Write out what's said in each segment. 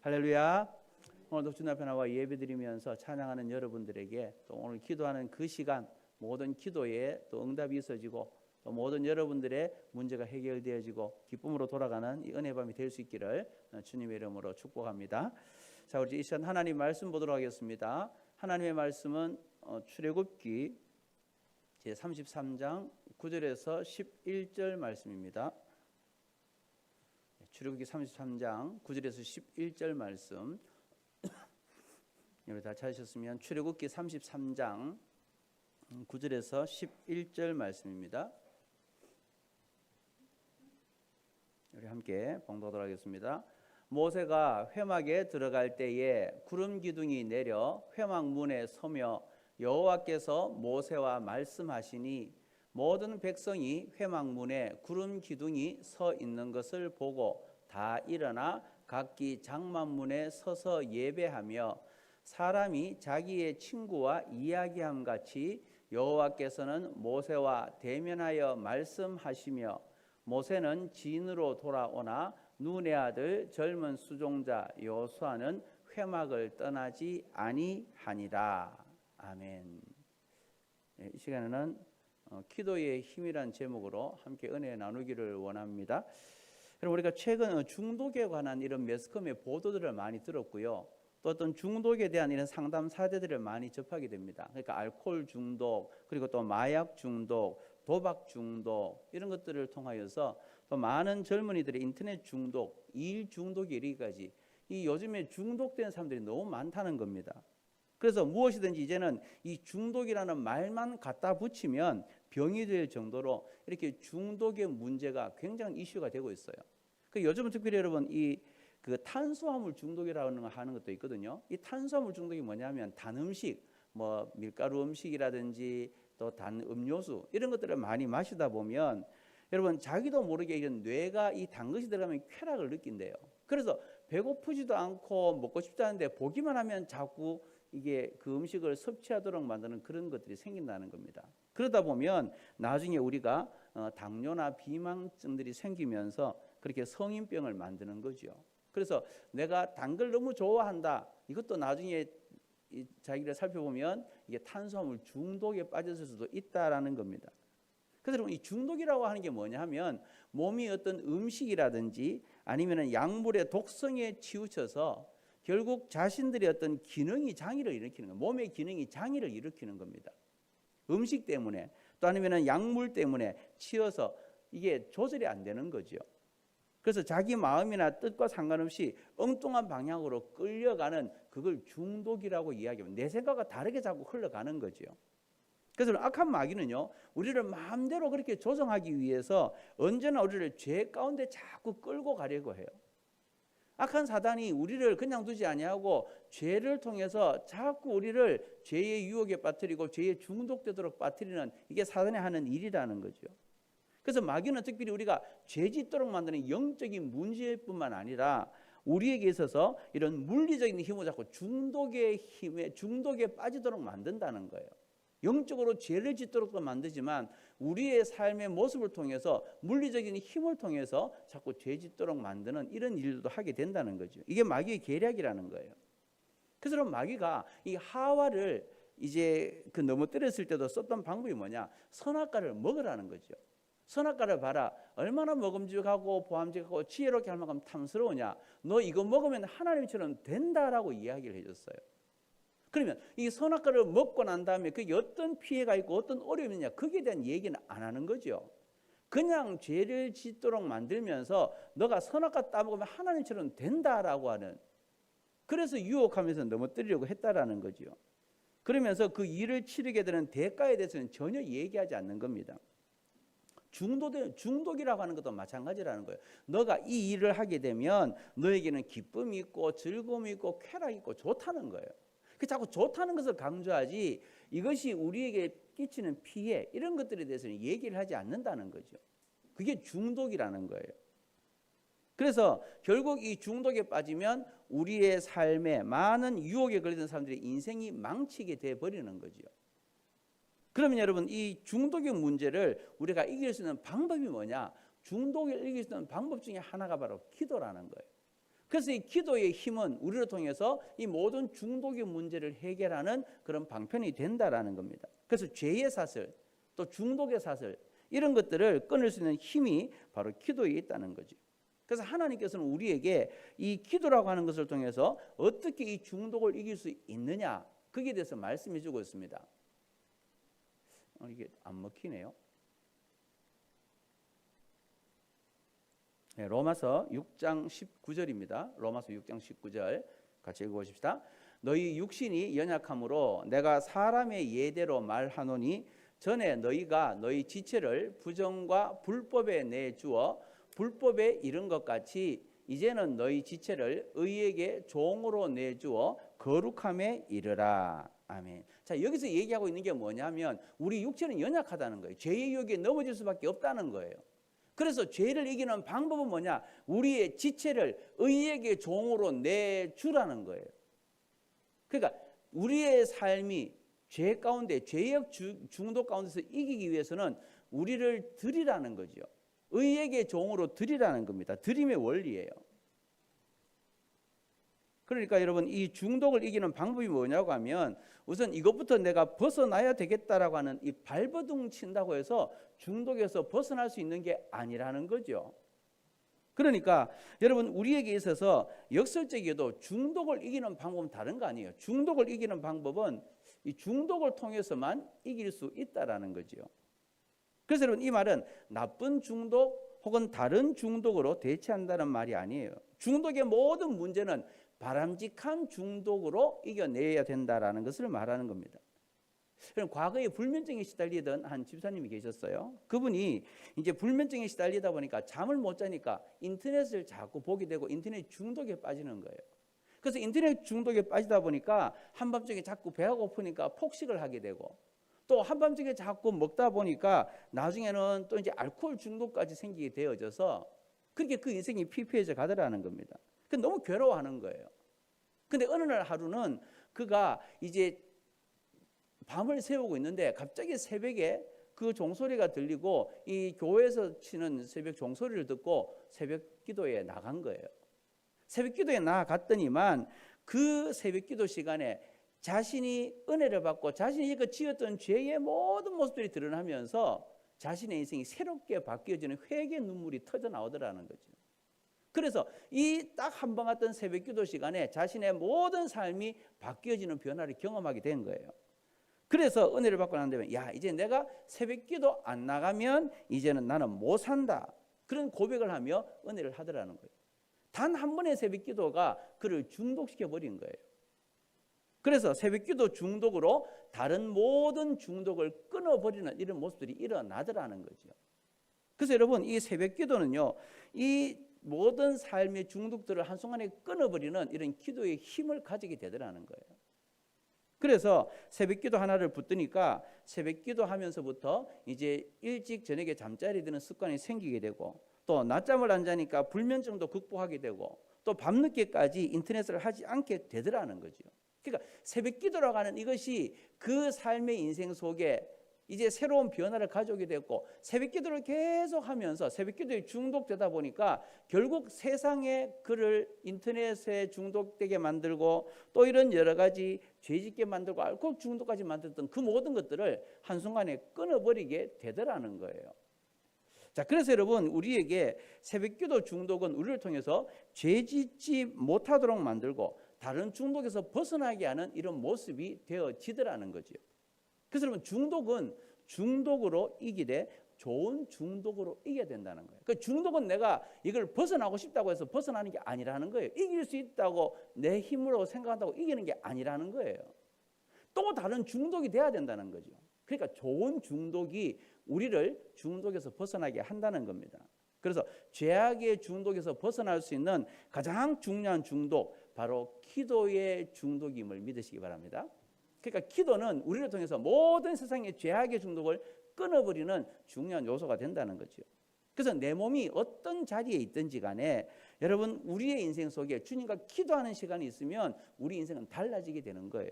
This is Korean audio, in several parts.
할렐루야. 오늘도 주님 앞에 나와 예배드리면서 찬양하는 여러분들에게 또 오늘 기도하는 그 시간 모든 기도에 또 응답이 있어지고 또 모든 여러분들의 문제가 해결되어지고 기쁨으로 돌아가는 이 은혜 밤이 될 수 있기를 주님의 이름으로 축복합니다. 자, 우리 이 시간 하나님 말씀 보도록 하겠습니다. 하나님의 말씀은 출애굽기 제33장 9절에서 11절 말씀입니다. 출애굽기 33장 9절에서 11절 말씀 여러분 다 찾으셨으면 출애굽기 33장 9절에서 11절 말씀입니다. 우리 함께 봉독하도록 하겠습니다. 모세가 회막에 들어갈 때에 구름 기둥이 내려 회막 문에 서며 여호와께서 모세와 말씀하시니 모든 백성이 회막 문에 구름 기둥이 서 있는 것을 보고 다 일어나 각기 장막문에 서서 예배하며 사람이 자기의 친구와 이야기함 같이 여호와께서는 모세와 대면하여 말씀하시며 모세는 진으로 돌아오나 눈의 아들 젊은 수종자 여호수아는 회막을 떠나지 아니하니라. 아멘. 이 시간에는 기도의 힘이란 제목으로 함께 은혜 나누기를 원합니다. 그럼 우리가 최근 중독에 관한 이런 매스컴의 보도들을 많이 들었고요. 또 어떤 중독에 대한 이런 상담 사례들을 많이 접하게 됩니다. 그러니까 알코올 중독, 그리고 또 마약 중독, 도박 중독 이런 것들을 통하여서 또 많은 젊은이들의 인터넷 중독, 일 중독에 이르기까지 이 요즘에 중독된 사람들이 너무 많다는 겁니다. 그래서 무엇이든지 이제는 이 중독이라는 말만 갖다 붙이면 병이 될 정도로 이렇게 중독의 문제가 굉장히 이슈가 되고 있어요. 요즘은 특별히 여러분 그 탄수화물 중독이라는 거 하는 것도 있거든요. 이 탄수화물 중독이 뭐냐면 단 음식, 뭐 밀가루 음식이라든지 또 단 음료수 이런 것들을 많이 마시다 보면 여러분 자기도 모르게 이런 뇌가 이 단 것이 들어가면 쾌락을 느낀대요. 그래서 배고프지도 않고 먹고 싶지 않은데 보기만 하면 자꾸 이게 그 음식을 섭취하도록 만드는 그런 것들이 생긴다는 겁니다. 그러다 보면 나중에 우리가 당뇨나 비만증들이 생기면서 그렇게 성인병을 만드는 거죠. 그래서 내가 단 걸 너무 좋아한다. 이것도 나중에 자기를 살펴보면 이게 탄수화물 중독에 빠졌을 수도 있다라는 겁니다. 그래서 여러분 이 중독이라고 하는 게 뭐냐 하면 몸이 어떤 음식이라든지 아니면 약물의 독성에 치우쳐서 결국 자신들의 어떤 기능이 장애를 일으키는 거예요. 몸의 기능이 장애를 일으키는 겁니다. 음식 때문에 또 아니면 약물 때문에 치여서 이게 조절이 안 되는 거죠. 그래서 자기 마음이나 뜻과 상관없이 엉뚱한 방향으로 끌려가는 그걸 중독이라고 이야기합니다. 내 생각과 다르게 자꾸 흘러가는 거죠. 그래서 악한 마귀는요, 우리를 마음대로 그렇게 조정하기 위해서 언제나 우리를 죄 가운데 자꾸 끌고 가려고 해요. 악한 사단이 우리를 그냥 두지 아니하고 죄를 통해서 자꾸 우리를 죄의 유혹에 빠뜨리고 죄에 중독되도록 빠뜨리는 이게 사단이 하는 일이라는 거죠. 그래서 마귀는 특별히 우리가 죄 짓도록 만드는 영적인 문제뿐만 아니라 우리에게 있어서 이런 물리적인 힘을 잡고 중독에 빠지도록 만든다는 거예요. 영적으로 죄를 짓도록 만들지만 우리의 삶의 모습을 통해서 물리적인 힘을 통해서 자꾸 죄 짓도록 만드는 이런 일도 하게 된다는 거죠. 이게 마귀의 계략이라는 거예요. 그래서 마귀가 이 하와를 이제 넘어뜨렸을 때도 썼던 방법이 뭐냐? 선악과를 먹으라는 거죠. 선악과를 봐라. 얼마나 먹음직하고 보암직하고 지혜롭게 할 만큼 탐스러우냐. 너 이거 먹으면 하나님처럼 된다라고 이야기를 해줬어요. 그러면 이 선악과를 먹고 난 다음에 그게 어떤 피해가 있고 어떤 어려움이 있느냐 거기에 대한 얘기는 안 하는 거죠. 그냥 죄를 짓도록 만들면서 너가 선악과 따먹으면 하나님처럼 된다라고 하는, 그래서 유혹하면서 넘어뜨리려고 했다라는 거죠. 그러면서 그 일을 치르게 되는 대가에 대해서는 전혀 얘기하지 않는 겁니다. 중독이라고 하는 것도 마찬가지라는 거예요. 너가 이 일을 하게 되면 너에게는 기쁨이 있고 즐거움이 있고 쾌락이 있고 좋다는 거예요. 자꾸 좋다는 것을 강조하지 이것이 우리에게 끼치는 피해 이런 것들에 대해서는 얘기를 하지 않는다는 거죠. 그게 중독이라는 거예요. 그래서 결국 이 중독에 빠지면 우리의 삶에 많은 유혹에 걸리는 사람들의 인생이 망치게 돼버리는 거죠. 그러면 여러분 이 중독의 문제를 우리가 이길 수 있는 방법이 뭐냐? 중독을 이길 수 있는 방법 중에 하나가 바로 기도라는 거예요. 그래서 이 기도의 힘은 우리를 통해서 이 모든 중독의 문제를 해결하는 그런 방편이 된다라는 겁니다. 그래서 죄의 사슬, 또 중독의 사슬, 이런 것들을 끊을 수 있는 힘이 바로 기도에 있다는 거죠. 그래서 하나님께서는 우리에게 이 기도라고 하는 것을 통해서 어떻게 이 중독을 이길 수 있느냐, 거기에 대해서 말씀해 주고 있습니다. 이게 안 먹히네요. 네, 로마서 6장 19절입니다. 로마서 6장 19절 같이 읽어보십시다. 너희 육신이 연약함으로 내가 사람의 예대로 말하노니 전에 너희가 너희 지체를 부정과 불법에 내주어 불법에 이른 것 같이 이제는 너희 지체를 의에게 종으로 내주어 거룩함에 이르라. 아멘. 자, 여기서 얘기하고 있는 게 뭐냐면 우리 육체는 연약하다는 거예요. 죄의 유혹에 넘어질 수밖에 없다는 거예요. 그래서 죄를 이기는 방법은 뭐냐? 우리의 지체를 의에게 종으로 내주라는 거예요. 그러니까 우리의 삶이 죄 가운데, 죄의 중독 가운데서 이기기 위해서는 우리를 드리라는 거죠. 의에게 종으로 드리라는 겁니다. 드림의 원리예요. 그러니까 여러분, 이 중독을 이기는 방법이 뭐냐고 하면 우선 이것부터 내가 벗어나야 되겠다라고 하는 이 발버둥 친다고 해서 중독에서 벗어날 수 있는 게 아니라는 거죠. 그러니까 여러분, 우리에게 있어서 역설적이어도 중독을 이기는 방법은 다른 거 아니에요. 중독을 이기는 방법은 이 중독을 통해서만 이길 수 있다라는 거죠. 그래서 여러분, 이 말은 나쁜 중독 혹은 다른 중독으로 대체한다는 말이 아니에요. 중독의 모든 문제는 바람직한 중독으로 이겨내야 된다라는 것을 말하는 겁니다. 과거에 불면증에 시달리던 한 집사님이 계셨어요. 그분이 이제 불면증에 시달리다 보니까 잠을 못 자니까 인터넷을 자꾸 보게 되고 인터넷 중독에 빠지는 거예요. 그래서 인터넷 중독에 빠지다 보니까 한밤중에 자꾸 배가 고프니까 폭식을 하게 되고 또 한밤중에 자꾸 먹다 보니까 나중에는 또 이제 알코올 중독까지 생기게 되어져서 그렇게 그 인생이 피폐해져 가더라는 겁니다. 너무 괴로워하는 거예요. 근데 어느 날 하루는 그가 이제 밤을 새우고 있는데 갑자기 새벽에 그 종소리가 들리고 이 교회에서 치는 새벽 종소리를 듣고 새벽 기도에 나간 거예요. 새벽 기도에 나갔더니만 그 새벽 기도 시간에 자신이 은혜를 받고 자신이 그 지었던 죄의 모든 모습들이 드러나면서 자신의 인생이 새롭게 바뀌어지는 회개 눈물이 터져 나오더라는 거죠. 그래서 이 딱 한 번 같던 새벽 기도 시간에 자신의 모든 삶이 바뀌어지는 변화를 경험하게 된 거예요. 그래서 은혜를 받고 난 다음에 이제 내가 새벽 기도 안 나가면 이제는 나는 못 산다. 그런 고백을 하며 은혜를 하더라는 거예요. 단 한 번의 새벽 기도가 그를 중독시켜 버린 거예요. 그래서 새벽 기도 중독으로 다른 모든 중독을 끊어버리는 이런 모습들이 일어나더라는 거죠. 그래서 여러분, 이 새벽 기도는요, 이 모든 삶의 중독들을 한순간에 끊어버리는 이런 기도의 힘을 가지게 되더라는 거예요. 그래서 새벽 기도 하나를 붙드니까 새벽 기도 하면서부터 이제 일찍 저녁에 잠자리 드는 습관이 생기게 되고 또 낮잠을 안 자니까 불면증도 극복하게 되고 또 밤늦게까지 인터넷을 하지 않게 되더라는 거죠. 그러니까 새벽 기도라고 하는 이것이 그 삶의 인생 속에 이제 새로운 변화를 가져오게 됐고 새벽 기도를 계속 하면서 새벽 기도에 중독되다 보니까 결국 세상에 그를 인터넷에 중독되게 만들고 또 이런 여러 가지 죄짓게 만들고 알코올 중독까지 만들었던 그 모든 것들을 한순간에 끊어버리게 되더라는 거예요. 자, 그래서 여러분, 우리에게 새벽 기도 중독은 우리를 통해서 죄짓지 못하도록 만들고 다른 중독에서 벗어나게 하는 이런 모습이 되어지더라는 거죠. 그래서 여러분, 중독은 중독으로 이기되 좋은 중독으로 이겨야 된다는 거예요. 그 중독은 내가 이걸 벗어나고 싶다고 해서 벗어나는 게 아니라는 거예요. 이길 수 있다고 내 힘으로 생각한다고 이기는 게 아니라는 거예요. 또 다른 중독이 돼야 된다는 거죠. 그러니까 좋은 중독이 우리를 중독에서 벗어나게 한다는 겁니다. 그래서 죄악의 중독에서 벗어날 수 있는 가장 중요한 중독, 바로 기도의 중독임을 믿으시기 바랍니다. 그러니까 기도는 우리를 통해서 모든 세상의 죄악의 중독을 끊어버리는 중요한 요소가 된다는 거죠. 그래서 내 몸이 어떤 자리에 있든지 간에 여러분, 우리의 인생 속에 주님과 기도하는 시간이 있으면 우리 인생은 달라지게 되는 거예요.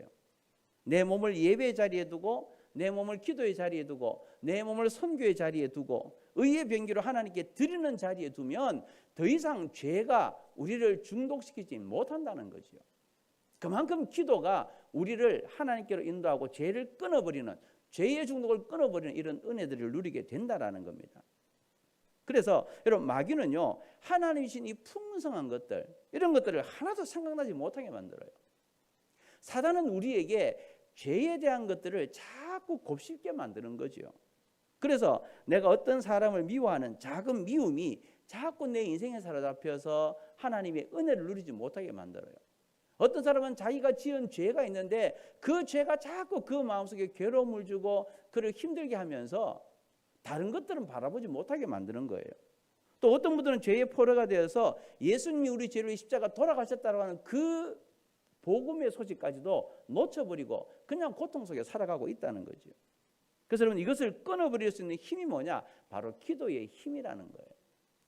내 몸을 예배의 자리에 두고 내 몸을 기도의 자리에 두고 내 몸을 선교의 자리에 두고 의의 병기로 하나님께 드리는 자리에 두면 더 더 이상 죄가 우리를 중독시키지 못한다는 거죠. 그만큼 기도가 우리를 하나님께로 인도하고 죄를 끊어버리는, 죄의 중독을 끊어버리는 이런 은혜들을 누리게 된다라는 겁니다. 그래서 여러분, 마귀는요, 하나님이신 이 풍성한 것들, 이런 것들을 하나도 생각나지 못하게 만들어요. 사단은 우리에게 죄에 대한 것들을 자꾸 곱씹게 만드는 거죠. 그래서 내가 어떤 사람을 미워하는 작은 미움이 자꾸 내 인생에 사로잡혀서 하나님의 은혜를 누리지 못하게 만들어요. 어떤 사람은 자기가 지은 죄가 있는데 그 죄가 자꾸 그 마음속에 괴로움을 주고 그를 힘들게 하면서 다른 것들은 바라보지 못하게 만드는 거예요. 또 어떤 분들은 죄의 포로가 되어서 예수님이 우리 죄를 위해 십자가 돌아가셨다고 하는 그 복음의 소식까지도 놓쳐버리고 그냥 고통 속에 살아가고 있다는 거죠. 그래서 여러분, 이것을 끊어버릴 수 있는 힘이 뭐냐? 바로 기도의 힘이라는 거예요.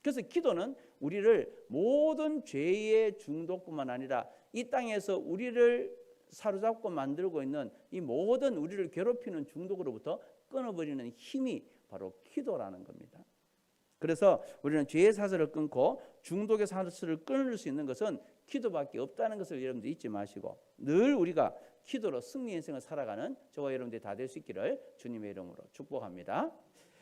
그래서 기도는 우리를 모든 죄의 중독뿐만 아니라 이 땅에서 우리를 사로잡고 만들고 있는 이 모든 우리를 괴롭히는 중독으로부터 끊어버리는 힘이 바로 기도라는 겁니다. 그래서 우리는 죄의 사슬을 끊고 중독의 사슬을 끊을 수 있는 것은 기도밖에 없다는 것을 여러분들 잊지 마시고 늘 우리가 기도로 승리 인생을 살아가는 저와 여러분들이 다 될 수 있기를 주님의 이름으로 축복합니다.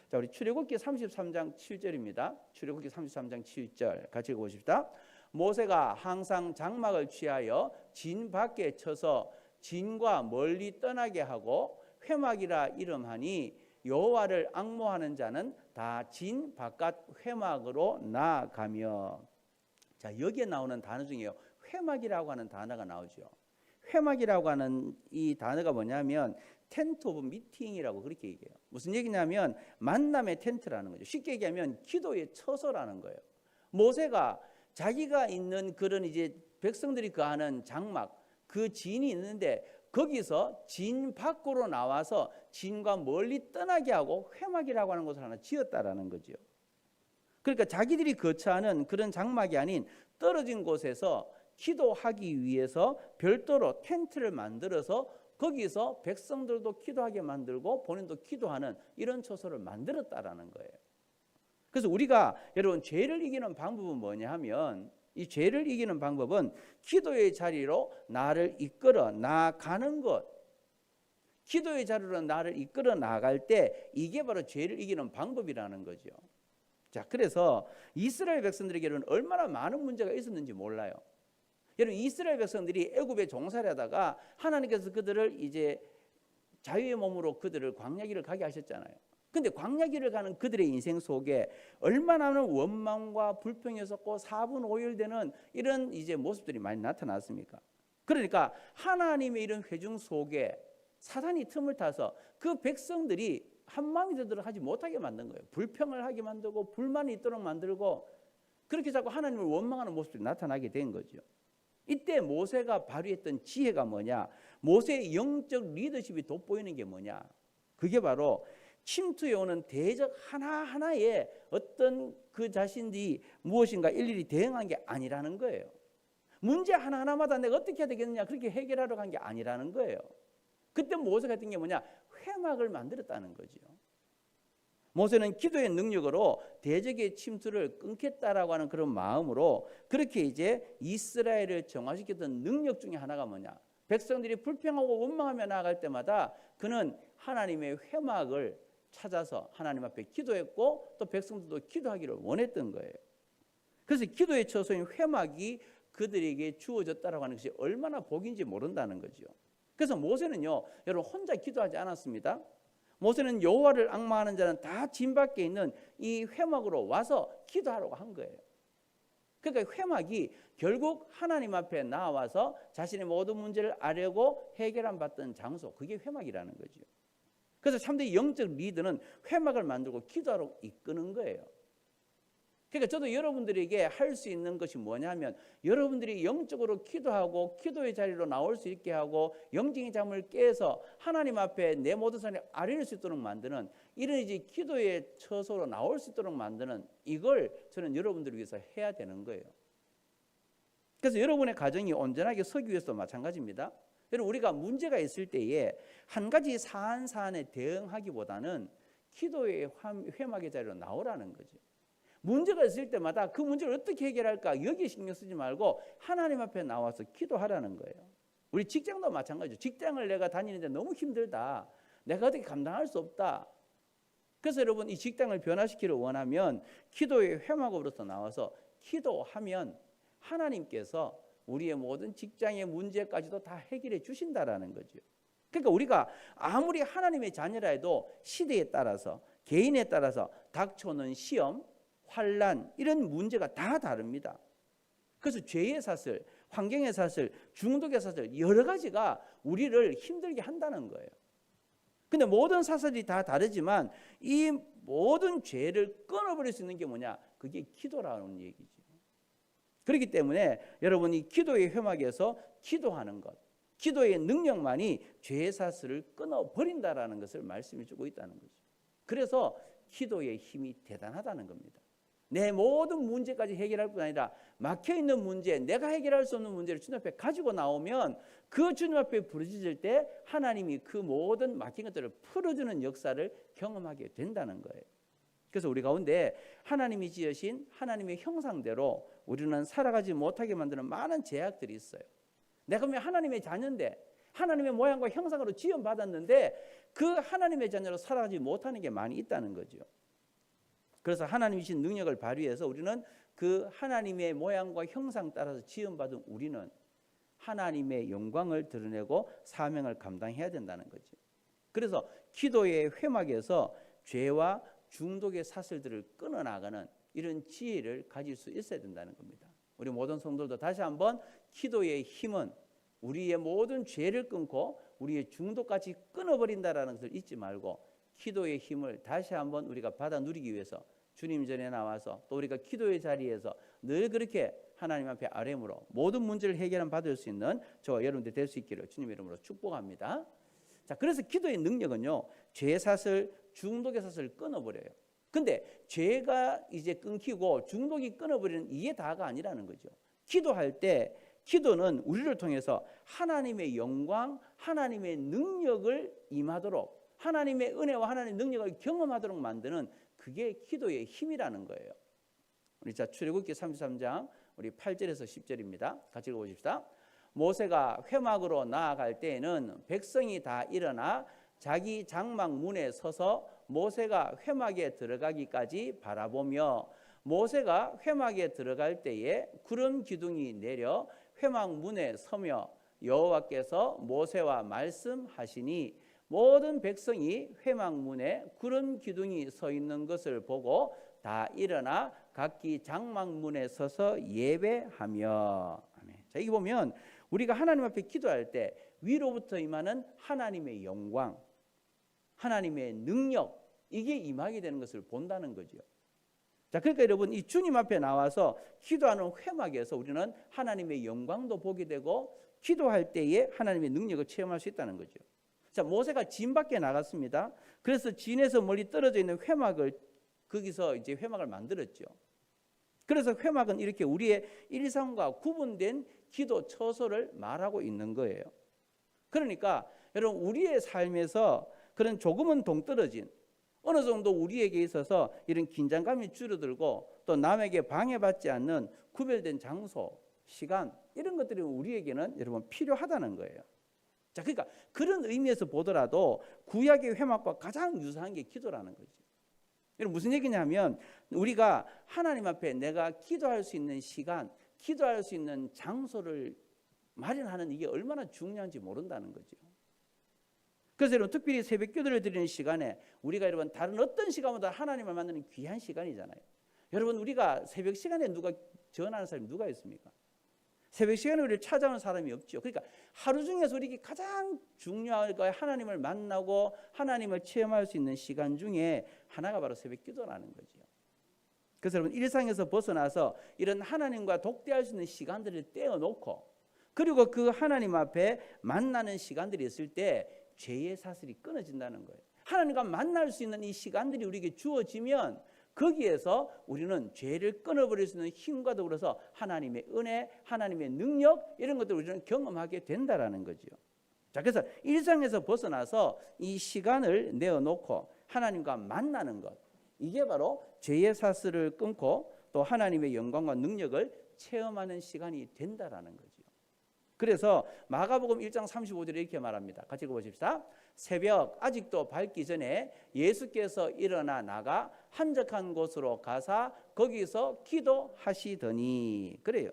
자, 우리 출애굽기 33장 7절입니다. 출애굽기 33장 7절 같이 읽어보십시다. 모세가 항상 장막을 취하여 진 밖에 쳐서 진과 멀리 떠나게 하고 회막이라 이름하니 여호와를 앙모하는 자는 다 진 바깥 회막으로 나아가며. 자, 여기에 나오는 단어 중에요, 회막이라고 하는 단어가 나오죠. 회막이라고 하는 이 단어가 뭐냐면 텐트 오브 미팅이라고 그렇게 얘기해요. 무슨 얘기냐면 만남의 텐트라는 거죠. 쉽게 얘기하면 기도의 처소라는 거예요. 모세가 자기가 있는 그런 이제 백성들이 거하는 장막, 그 진이 있는데 거기서 진 밖으로 나와서 진과 멀리 떠나게 하고 회막이라고 하는 곳을 하나 지었다라는 거죠. 그러니까 자기들이 거처하는 그런 장막이 아닌 떨어진 곳에서 기도하기 위해서 별도로 텐트를 만들어서 거기서 백성들도 기도하게 만들고 본인도 기도하는 이런 처소를 만들었다라는 거예요. 그래서 우리가 여러분 죄를 이기는 방법은 뭐냐 하면 이 죄를 이기는 방법은 기도의 자리로 나를 이끌어 나가는 것. 기도의 자리로 나를 이끌어 나갈 때 이게 바로 죄를 이기는 방법이라는 거죠. 자, 그래서 이스라엘 백성들에게는 얼마나 많은 문제가 있었는지 몰라요. 여러분, 이스라엘 백성들이 애굽에 종살이 하다가 하나님께서 그들을 이제 자유의 몸으로 그들을 광야길을 가게 하셨잖아요. 근데 광야길을 가는 그들의 인생 속에 얼마나 많은 원망과 불평이 있었고 사분오열되는 이런 이제 모습들이 많이 나타났습니까? 그러니까 하나님의 이런 회중 속에 사단이 틈을 타서 그 백성들이 한마음이 되도록 하지 못하게 만든 거예요. 불평을 하게 만들고 불만이 있도록 만들고 그렇게 자꾸 하나님을 원망하는 모습들이 나타나게 된 거죠. 이때 모세가 발휘했던 지혜가 뭐냐? 모세의 영적 리더십이 돋보이는 게 뭐냐? 그게 바로 침투해 오는 대적 하나하나에 어떤 그 자신들이 무엇인가 일일이 대응한 게 아니라는 거예요. 문제 하나하나마다 내가 어떻게 해야 되겠느냐 그렇게 해결하러 간 게 아니라는 거예요. 그때 모세가 했던 게 뭐냐? 회막을 만들었다는 거죠. 모세는 기도의 능력으로 대적의 침투를 끊겠다라고 하는 그런 마음으로 그렇게 이제 이스라엘을 정화시켰던 능력 중에 하나가 뭐냐? 백성들이 불평하고 원망하며 나아갈 때마다 그는 하나님의 회막을 찾아서 하나님 앞에 기도했고 또 백성들도 기도하기를 원했던 거예요. 그래서 기도의 처소인 회막이 그들에게 주어졌다라고 하는 것이 얼마나 복인지 모른다는 거죠. 그래서 모세는요, 여러분 혼자 기도하지 않았습니다. 모세는 여호와를 앙망하는 자는 다 진 밖에 있는 이 회막으로 와서 기도하라고 한 거예요. 그러니까 회막이 결국 하나님 앞에 나와서 자신의 모든 문제를 아뢰고 해결함 받던 장소, 그게 회막이라는 거죠. 그래서 참된 영적 리더는 회막을 만들고 기도하러 이끄는 거예요. 그러니까 저도 여러분들에게 할 수 있는 것이 뭐냐면 여러분들이 영적으로 기도하고 기도의 자리로 나올 수 있게 하고 영적인 잠을 깨서 하나님 앞에 내 모든 사람이 아뢰일 수 있도록 만드는 이런 이제 기도의 처소로 나올 수 있도록 만드는 이걸 저는 여러분들을 위해서 해야 되는 거예요. 그래서 여러분의 가정이 온전하게 서기 위해서도 마찬가지입니다. 여러분, 우리가 문제가 있을 때에 한 가지 사안에 대응하기보다는 기도의 회막의 자리로 나오라는 거죠. 문제가 있을 때마다 그 문제를 어떻게 해결할까 여기에 신경 쓰지 말고 하나님 앞에 나와서 기도하라는 거예요. 우리 직장도 마찬가지죠. 직장을 내가 다니는데 너무 힘들다. 내가 어떻게 감당할 수 없다. 그래서 여러분 이 직장을 변화시키려 원하면 기도의 회막으로서 나와서 기도하면 하나님께서 우리의 모든 직장의 문제까지도 다 해결해 주신다라는 거죠. 그러니까 우리가 아무리 하나님의 자녀라 해도 시대에 따라서 개인에 따라서 닥쳐오는 시험, 환난 이런 문제가 다 다릅니다. 그래서 죄의 사슬, 환경의 사슬, 중독의 사슬 여러 가지가 우리를 힘들게 한다는 거예요. 근데 모든 사슬이 다 다르지만 이 모든 죄를 끊어버릴 수 있는 게 뭐냐? 그게 기도라는 얘기죠. 그렇기 때문에 여러분 이 기도의 회막에서 기도하는 것, 기도의 능력만이 죄의 사슬을 끊어버린다라는 것을 말씀해 주고 있다는 거죠. 그래서 기도의 힘이 대단하다는 겁니다. 내 모든 문제까지 해결할 뿐 아니라 막혀있는 문제, 내가 해결할 수 없는 문제를 주님 앞에 가지고 나오면 그 주님 앞에 부르짖을 때 하나님이 그 모든 막힌 것들을 풀어주는 역사를 경험하게 된다는 거예요. 그래서 우리 가운데 하나님이 지으신 하나님의 형상대로 우리는 살아가지 못하게 만드는 많은 제약들이 있어요. 내가 그러면 하나님의 자녀인데 하나님의 모양과 형상으로 지음받았는데 그 하나님의 자녀로 살아가지 못하는 게 많이 있다는 거죠. 그래서 하나님이신 능력을 발휘해서 우리는 그 하나님의 모양과 형상 따라서 지음받은 우리는 하나님의 영광을 드러내고 사명을 감당해야 된다는 거죠. 그래서 기도의 회막에서 죄와 중독의 사슬들을 끊어나가는 이런 지혜를 가질 수 있어야 된다는 겁니다. 우리 모든 성도들도 다시 한번 기도의 힘은 우리의 모든 죄를 끊고 우리의 중독까지 끊어버린다는 것을 잊지 말고 기도의 힘을 다시 한번 우리가 받아 누리기 위해서 주님 전에 나와서 또 우리가 기도의 자리에서 늘 그렇게 하나님 앞에 아뢰므로 모든 문제를 해결받을 수 있는 저와 여러분들 될 수 있기를 주님의 이름으로 축복합니다. 자, 그래서 기도의 능력은요, 죄 사슬, 중독의 사슬을 끊어버려요. 근데 죄가 이제 끊기고 중독이 끊어버리는 이게 다가 아니라는 거죠. 기도할 때 기도는 우리를 통해서 하나님의 영광, 하나님의 능력을 임하도록 하나님의 은혜와 하나님의 능력을 경험하도록 만드는 그게 기도의 힘이라는 거예요. 우리 자 출애굽기 33장 우리 8절에서 10절입니다. 같이 읽어보십시다. 모세가 회막으로 나아갈 때에는 백성이 다 일어나 자기 장막 문에 서서 모세가 회막에 들어가기까지 바라보며 모세가 회막에 들어갈 때에 구름 기둥이 내려 회막 문에 서며 여호와께서 모세와 말씀하시니 모든 백성이 회막 문에 구름 기둥이 서 있는 것을 보고 다 일어나 각기 장막 문에 서서 예배하며. 아멘. 자, 여기 보면 우리가 하나님 앞에 기도할 때 위로부터 임하는 하나님의 영광, 하나님의 능력 이게 임하게 되는 것을 본다는 거죠. 자, 그러니까 여러분 이 주님 앞에 나와서 기도하는 회막에서 우리는 하나님의 영광도 보게 되고 기도할 때에 하나님의 능력을 체험할 수 있다는 거죠. 자, 모세가 진 밖에 나갔습니다. 그래서 진에서 멀리 떨어져 있는 회막을 거기서 이제 회막을 만들었죠. 그래서 회막은 이렇게 우리의 일상과 구분된 기도 처소를 말하고 있는 거예요. 그러니까 여러분 우리의 삶에서 그런 조금은 동떨어진 어느 정도 우리에게 있어서 이런 긴장감이 줄어들고 또 남에게 방해받지 않는 구별된 장소, 시간 이런 것들이 우리에게는 여러분 필요하다는 거예요. 자, 그러니까 그런 의미에서 보더라도 구약의 회막과 가장 유사한 게 기도라는 거죠. 여러분 무슨 얘기냐면 우리가 하나님 앞에 내가 기도할 수 있는 시간, 기도할 수 있는 장소를 마련하는 이게 얼마나 중요한지 모른다는 거죠. 그래서 여러분 특별히 새벽 기도를 드리는 시간에 우리가 여러분 다른 어떤 시간보다 하나님을 만나는 귀한 시간이잖아요. 여러분 우리가 새벽 시간에 누가 전하는 사람이 누가 있습니까? 새벽 시간에 우리를 찾아오는 사람이 없죠. 그러니까 하루 중에서 우리에게 가장 중요한 거 하나님을 만나고 하나님을 체험할 수 있는 시간 중에 하나가 바로 새벽 기도라는 거죠. 그래서 여러분 일상에서 벗어나서 이런 하나님과 독대할 수 있는 시간들을 떼어놓고 그리고 그 하나님 앞에 만나는 시간들이 있을 때 죄의 사슬이 끊어진다는 거예요. 하나님과 만날 수 있는 이 시간들이 우리에게 주어지면 거기에서 우리는 죄를 끊어버릴 수 있는 힘과 더불어서 하나님의 은혜, 하나님의 능력 이런 것들을 우리는 경험하게 된다라는 거죠. 자, 그래서 일상에서 벗어나서 이 시간을 내어놓고 하나님과 만나는 것, 이게 바로 죄의 사슬을 끊고 또 하나님의 영광과 능력을 체험하는 시간이 된다라는 거죠. 그래서 마가복음 1장 35절에 이렇게 말합니다. 같이 읽어보십시다. 새벽 아직도 밝기 전에 예수께서 일어나 나가 한적한 곳으로 가사 거기서 기도하시더니. 그래요.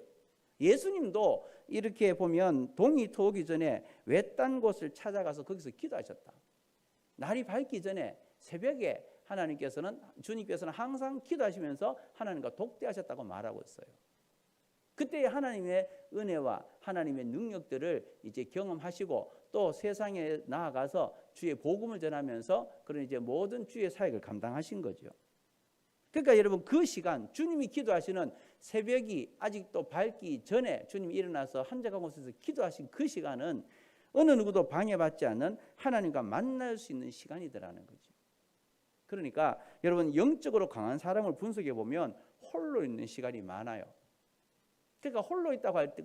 예수님도 이렇게 보면 동이 트오기 전에 외딴 곳을 찾아가서 거기서 기도하셨다. 날이 밝기 전에 새벽에 주님께서는 항상 기도하시면서 하나님과 독대하셨다고 말하고 있어요. 그때 하나님의 은혜와 하나님의 능력들을 이제 경험하시고 또 세상에 나아가서 주의 복음을 전하면서 그런 이제 모든 주의 사역을 감당하신 거죠. 그러니까 여러분 그 시간 주님이 기도하시는 새벽이 아직도 밝기 전에 주님이 일어나서 한적한 곳에서 기도하신 그 시간은 어느 누구도 방해받지 않는 하나님과 만날 수 있는 시간이더라는 거죠. 그러니까 여러분 영적으로 강한 사람을 분석해 보면 홀로 있는 시간이 많아요. 그러니까 홀로 있다고 할 때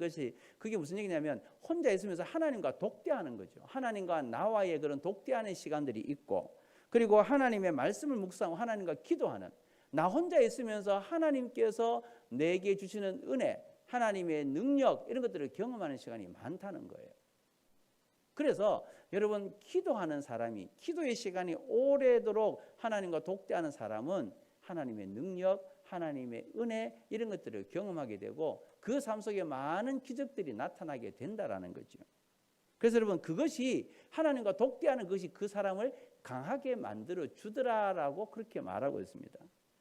그게 무슨 얘기냐면 혼자 있으면서 하나님과 독대하는 거죠. 하나님과 나와의 그런 독대하는 시간들이 있고 그리고 하나님의 말씀을 묵상하고 하나님과 기도하는 나 혼자 있으면서 하나님께서 내게 주시는 은혜, 하나님의 능력 이런 것들을 경험하는 시간이 많다는 거예요. 그래서 여러분 기도하는 사람이 기도의 시간이 오래도록 하나님과 독대하는 사람은 하나님의 능력, 하나님의 은혜 이런 것들을 경험하게 되고 그 삶 속에 많은 기적들이 나타나게 된다라는 거죠. 그래서 여러분 그것이 하나님과 독대하는 것이 그 사람을 강하게 만들어 주더라라고 그렇게 말하고 있습니다.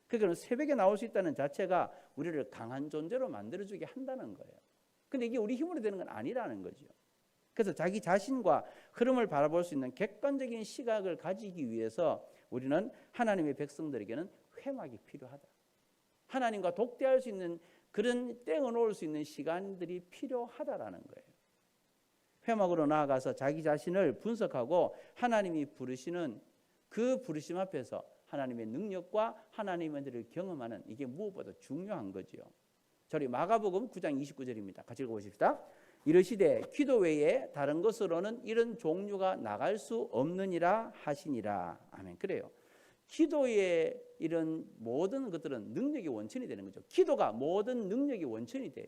그러니까 새벽에 나올 수 있다는 자체가 우리를 강한 존재로 만들어주게 한다는 거예요. 근데 이게 우리 힘으로 되는 건 아니라는 거죠. 그래서 자기 자신과 흐름을 바라볼 수 있는 객관적인 시각을 가지기 위해서 우리는 하나님의 백성들에게는 회막이 필요하다. 하나님과 독대할 수 있는 그런 떼어놓을 수 있는 시간들이 필요하다라는 거예요. 회막으로 나아가서 자기 자신을 분석하고 하나님이 부르시는 그 부르심 앞에서 하나님의 능력과 하나님의 은혜를 경험하는 이게 무엇보다 중요한 거죠. 저희 마가복음 9장 29절입니다. 같이 읽어보십시다. 이르시되 기도 외에 다른 것으로는 이런 종류가 나갈 수 없느니라 하시니라. 아멘. 그래요. 기도의 이런 모든 것들은 능력의 원천이 되는 거죠. 기도가 모든 능력의 원천이 돼요.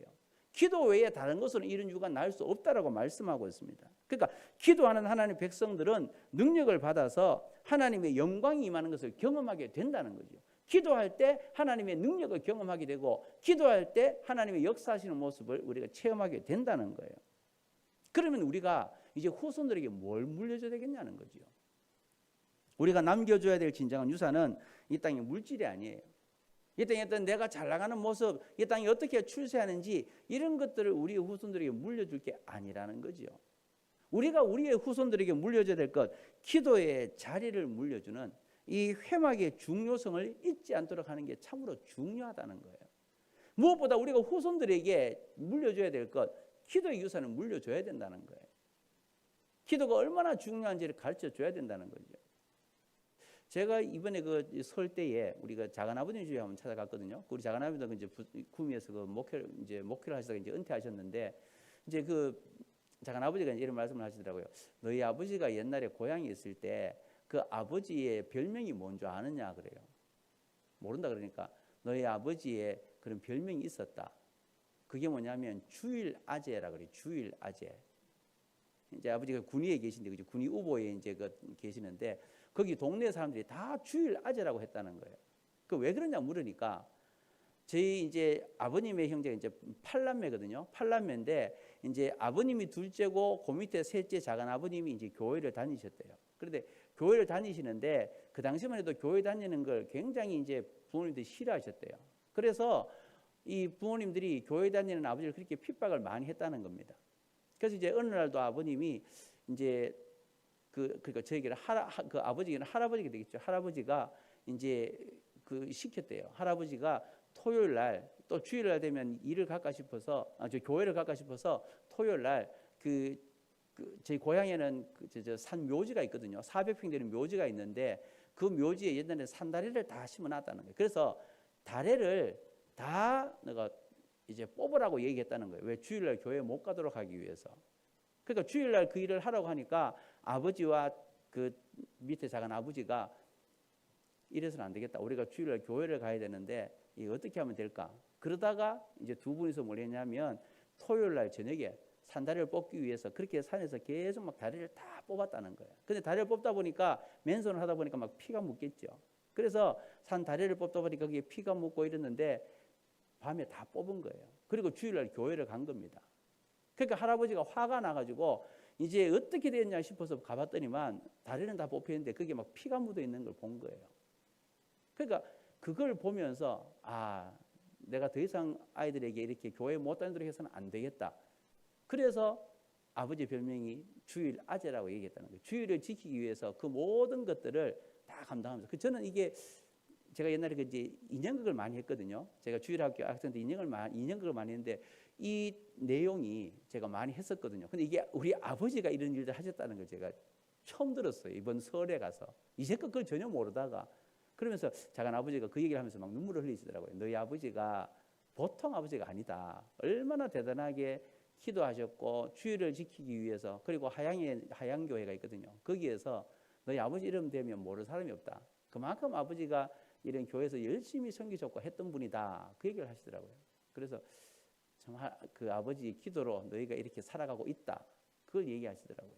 기도 외에 다른 것으로는 이런 이유가 날 수 없다라고 말씀하고 있습니다. 그러니까 기도하는 하나님의 백성들은 능력을 받아서 하나님의 영광이 임하는 것을 경험하게 된다는 거죠. 기도할 때 하나님의 능력을 경험하게 되고 기도할 때 하나님의 역사하시는 모습을 우리가 체험하게 된다는 거예요. 그러면 우리가 이제 후손들에게 뭘 물려줘야 되겠냐는 거죠. 우리가 남겨줘야 될 진정한 유산은 이 땅의 물질이 아니에요. 이 땅에 어떤 내가 잘 나가는 모습, 이 땅이 어떻게 출세하는지 이런 것들을 우리 후손들에게 물려줄 게 아니라는 거죠. 우리가 우리의 후손들에게 물려줘야 될 것, 기도의 자리를 물려주는 이 회막의 중요성을 잊지 않도록 하는 게 참으로 중요하다는 거예요. 무엇보다 우리가 후손들에게 물려줘야 될 것, 기도의 유산을 물려줘야 된다는 거예요. 기도가 얼마나 중요한지를 가르쳐줘야 된다는 거죠. 제가 이번에 그 설 때에 우리가 작은아버님 집에 한번 찾아갔거든요. 우리 작은아버님도 이제 구미에서 그 목회를 하시다가 이제 은퇴하셨는데 이제 그 작은아버지가 이런 말씀을 하시더라고요. 너희 아버지가 옛날에 고향에 있을 때 그 아버지의 별명이 뭔 줄 아느냐 그래요. 모른다 그러니까 너희 아버지의 그런 별명이 있었다. 그게 뭐냐면 주일아재라 그래요. 주일아재. 이제 아버지가 군위에 계신데 그죠? 군위 우보에 이제 계시는데 거기 동네 사람들이 다 주일아재라고 했다는 거예요. 그 왜 그러냐 물으니까 저희 이제 아버님의 형제가 이제 8남매거든요. 8남매인데 이제 아버님이 둘째고 그 밑에 셋째 작은 아버님이 이제 교회를 다니셨대요. 그런데 교회를 다니시는데 그 당시만 해도 교회 다니는 걸 굉장히 이제 부모님들이 싫어하셨대요. 그래서 이 부모님들이 교회 다니는 아버지를 그렇게 핍박을 많이 했다는 겁니다. 그래서 이제 어느 날도 아버님이 이제 그러니까 저에게는 그 아버지는 할아버지가 되겠죠. 할아버지가 이제 시켰대요. 할아버지가 토요일 날 또 주일 날 되면 일을 갈까 싶어서 교회를 갈까 싶어서 토요일 날 저희 고향에는 산 묘지가 있거든요. 400평 되는 묘지가 있는데 그 묘지에 옛날에 산다리를 다 심어놨다는 거예요. 그래서 다리를 다 내가 이제 뽑으라고 얘기했다는 거예요. 왜? 주일날 교회 못 가도록 하기 위해서. 그러니까 주일날 그 일을 하라고 하니까 아버지와 그 밑에 작은 아버지가 이래서는 안 되겠다. 우리가 주일날 교회를 가야 되는데 이거 어떻게 하면 될까? 그러다가 이제 두 분이서 뭘 했냐면 토요일 날 저녁에 산다리를 뽑기 위해서 그렇게 산에서 계속 막 다리를 다 뽑았다는 거예요. 근데 다리를 뽑다 보니까 맨손을 하다 보니까 막 피가 묻겠죠. 그래서 산 다리를 뽑다 보니까 거기에 피가 묻고 이랬는데 밤에 다 뽑은 거예요. 그리고 주일날 교회를 간 겁니다. 그러니까 할아버지가 화가 나가지고 이제 어떻게 됐냐 싶어서 가봤더니만 다리는 다 뽑혔는데 그게 막 피가 묻어 있는 걸 본 거예요. 그러니까 그걸 보면서 내가 더 이상 아이들에게 이렇게 교회 못 다니도록 해서는 안 되겠다. 그래서 아버지 별명이 주일 아재라고 얘기했다는 거예요. 주일을 지키기 위해서 그 모든 것들을 다 감당하면서. 저는 이게 제가 옛날에 이제 인형극을 많이 했거든요. 제가 주일학교 학생 때 인형극을 많이 했는데 이 내용이 제가 많이 했었거든요. 근데 이게 우리 아버지가 이런 일을 하셨다는 걸 제가 처음 들었어요. 이번 설에 가서. 이제껏 그걸 전혀 모르다가 그러면서 작은 아버지가 그 얘기를 하면서 막 눈물을 흘리시더라고요. 너희 아버지가 보통 아버지가 아니다. 얼마나 대단하게 기도하셨고 주일을 지키기 위해서 그리고 하양교회가 있거든요. 거기에서 너희 아버지 이름 되면 모를 사람이 없다. 그만큼 아버지가 이런 교회에서 열심히 섬기셨고 했던 분이다. 그 얘기를 하시더라고요. 그래서 정말 그 아버지 기도로 너희가 이렇게 살아가고 있다. 그걸 얘기하시더라고요.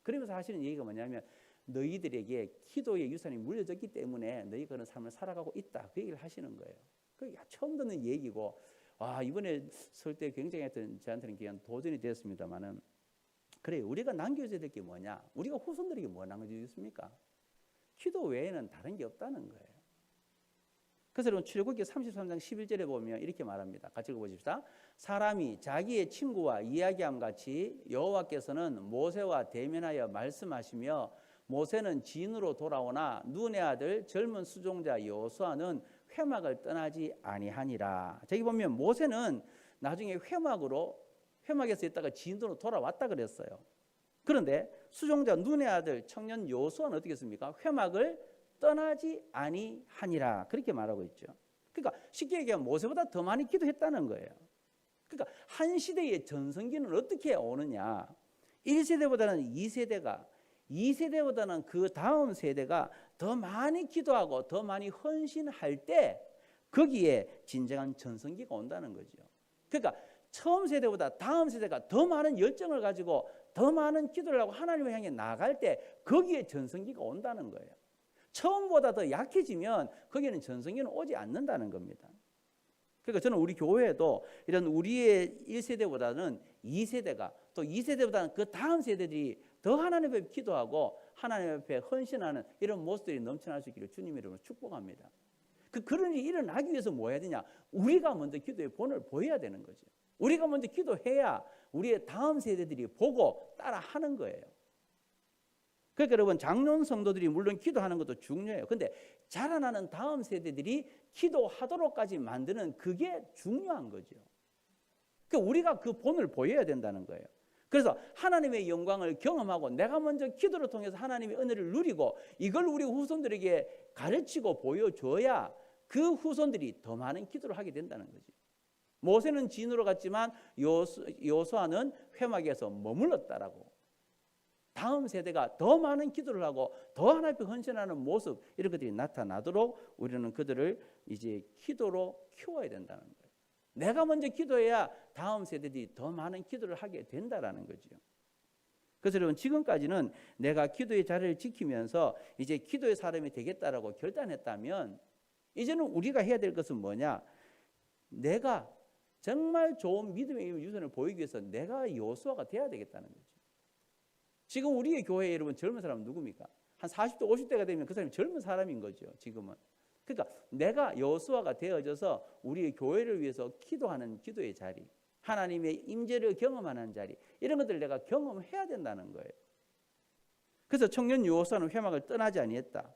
그러면서 하시는 얘기가 뭐냐면 너희들에게 기도의 유산이 물려졌기 때문에 너희가 그런 삶을 살아가고 있다. 그 얘기를 하시는 거예요. 그게 처음 듣는 얘기고 이번에 설 때 굉장히 저한테는 귀한 도전이 되었습니다만은 그래 우리가 남겨줘야 될 게 뭐냐? 우리가 후손들에게 뭐 남겨주겠습니까? 기도 외에는 다른 게 없다는 거예요. 그래서 여러분 출애굽기 33장 11절에 보면 이렇게 말합니다. 같이 읽어보십시다. 사람이 자기의 친구와 이야기함 같이 여호와께서는 모세와 대면하여 말씀하시며 모세는 진으로 돌아오나 눈의 아들 젊은 수종자 여호수아는 회막을 떠나지 아니하니라. 저기 보면 모세는 나중에 회막에서 있다가 진으로 돌아왔다 그랬어요. 그런데 수종자 눈의 아들 청년 여호수아는 어떻게 했습니까? 회막을 떠나지 아니하니라. 그렇게 말하고 있죠. 그러니까 쉽게 얘기하면 모세보다 더 많이 기도했다는 거예요. 그러니까 한 시대의 전성기는 어떻게 오느냐? 1세대보다는 2세대보다는 그 다음 세대가 더 많이 기도하고 더 많이 헌신할 때 거기에 진정한 전성기가 온다는 거죠. 그러니까 처음 세대보다 다음 세대가 더 많은 열정을 가지고 더 많은 기도를 하고 하나님을 향해 나갈 때 거기에 전성기가 온다는 거예요. 처음보다 더 약해지면 거기에는 전성기는 오지 않는다는 겁니다. 그러니까 저는 우리 교회에도 이런 우리의 1세대보다는 2세대가 또 2세대보다는 그 다음 세대들이 더 하나님 앞에 기도하고 하나님 앞에 헌신하는 이런 모습들이 넘쳐날 수 있기를 주님의 이름으로 축복합니다. 그런 일이 일어나기 위해서 뭐 해야 되냐? 우리가 먼저 기도의 본을 보여야 되는 거죠. 우리가 먼저 기도해야 우리의 다음 세대들이 보고 따라 하는 거예요. 그러니까 여러분 장로원 성도들이 물론 기도하는 것도 중요해요. 근데 자라나는 다음 세대들이 기도하도록까지 만드는 그게 중요한 거죠. 그러니까 우리가 그 본을 보여야 된다는 거예요. 그래서 하나님의 영광을 경험하고 내가 먼저 기도를 통해서 하나님의 은혜를 누리고 이걸 우리 후손들에게 가르치고 보여줘야 그 후손들이 더 많은 기도를 하게 된다는 거죠. 모세는 진으로 갔지만 여호수아는 회막에서 머물렀다라고. 다음 세대가 더 많은 기도를 하고 더 하나님 앞에 헌신하는 모습 이런 것들이 나타나도록 우리는 그들을 이제 기도로 키워야 된다는 거예요. 내가 먼저 기도해야 다음 세대들이 더 많은 기도를 하게 된다라는 거죠. 그래서 여러분 지금까지는 내가 기도의 자리를 지키면서 이제 기도의 사람이 되겠다라고 결단했다면 이제는 우리가 해야 될 것은 뭐냐? 내가 정말 좋은 믿음의 유선을 보이기 위해서 내가 여호수아가 돼야 되겠다는 거죠. 지금 우리의 교회에 여러분 젊은 사람은 누굽니까? 한 40대 50대가 되면 그 사람이 젊은 사람인 거죠. 지금은. 그러니까 내가 여호수아가 되어져서 우리의 교회를 위해서 기도하는 기도의 자리, 하나님의 임재를 경험하는 자리 이런 것들을 내가 경험해야 된다는 거예요. 그래서 청년 여호수아는 회막을 떠나지 아니했다.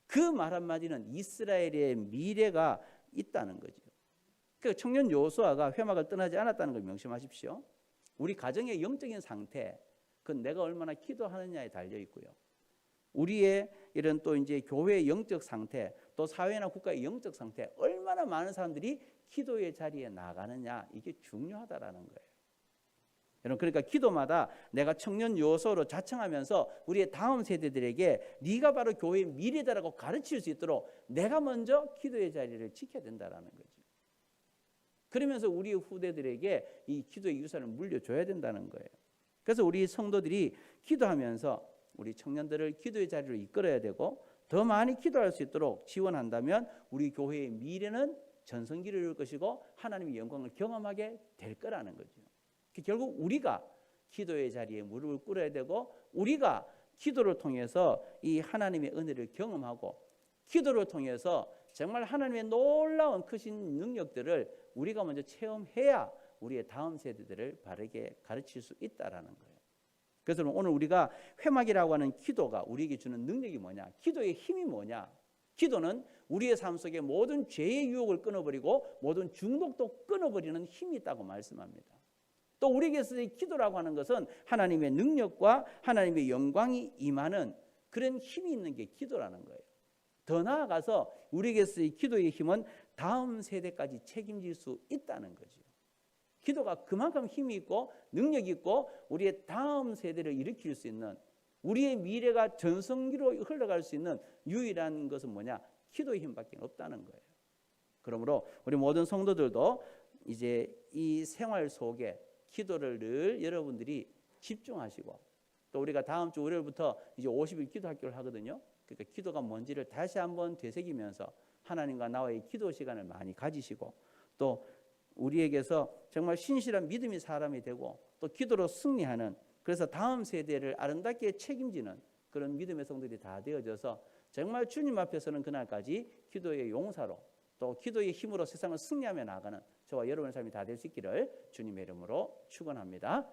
그 말 한마디는 이스라엘의 미래가 있다는 거죠. 그러니까 청년 여호수아가 회막을 떠나지 않았다는 걸 명심하십시오. 우리 가정의 영적인 상태 그건 내가 얼마나 기도하느냐에 달려 있고요. 우리의 이런 또 이제 교회의 영적 상태, 또 사회나 국가의 영적 상태, 얼마나 많은 사람들이 기도의 자리에 나가느냐 이게 중요하다라는 거예요. 여러분, 그러니까 기도마다 내가 청년 요소로 자청하면서 우리의 다음 세대들에게 네가 바로 교회의 미래다라고 가르칠 수 있도록 내가 먼저 기도의 자리를 지켜야 된다라는 거죠. 그러면서 우리 후대들에게 이 기도의 유산을 물려줘야 된다는 거예요. 그래서 우리 성도들이 기도하면서 우리 청년들을 기도의 자리로 이끌어야 되고 더 많이 기도할 수 있도록 지원한다면 우리 교회의 미래는 전성기를 이룰 것이고 하나님의 영광을 경험하게 될 거라는 거죠. 결국 우리가 기도의 자리에 무릎을 꿇어야 되고 우리가 기도를 통해서 이 하나님의 은혜를 경험하고 기도를 통해서 정말 하나님의 놀라운 크신 능력들을 우리가 먼저 체험해야 우리의 다음 세대들을 바르게 가르칠 수 있다라는 거예요. 그래서 오늘 우리가 회막이라고 하는 기도가 우리에게 주는 능력이 뭐냐? 기도의 힘이 뭐냐? 기도는 우리의 삶 속에 모든 죄의 유혹을 끊어버리고 모든 중독도 끊어버리는 힘이 있다고 말씀합니다. 또 우리에게서 기도라고 하는 것은 하나님의 능력과 하나님의 영광이 임하는 그런 힘이 있는 게 기도라는 거예요. 더 나아가서 우리에게서의 기도의 힘은 다음 세대까지 책임질 수 있다는 거죠. 기도가 그만큼 힘이 있고 능력이 있고 우리의 다음 세대를 일으킬 수 있는 우리의 미래가 전성기로 흘러갈 수 있는 유일한 것은 뭐냐? 기도의 힘밖에 없다는 거예요. 그러므로 우리 모든 성도들도 이제 이 생활 속에 기도를 늘 여러분들이 집중하시고 또 우리가 다음 주 월요일부터 이제 50일 기도 학교를 하거든요. 그러니까 기도가 뭔지를 다시 한번 되새기면서 하나님과 나와의 기도 시간을 많이 가지시고 또 우리에게서 정말 신실한 믿음의 사람이 되고 또 기도로 승리하는 그래서 다음 세대를 아름답게 책임지는 그런 믿음의 성도들이 다 되어져서 정말 주님 앞에서는 그날까지 기도의 용사로 또 기도의 힘으로 세상을 승리하며 나가는 저와 여러분의 삶이 다 될 수 있기를 주님의 이름으로 축원합니다.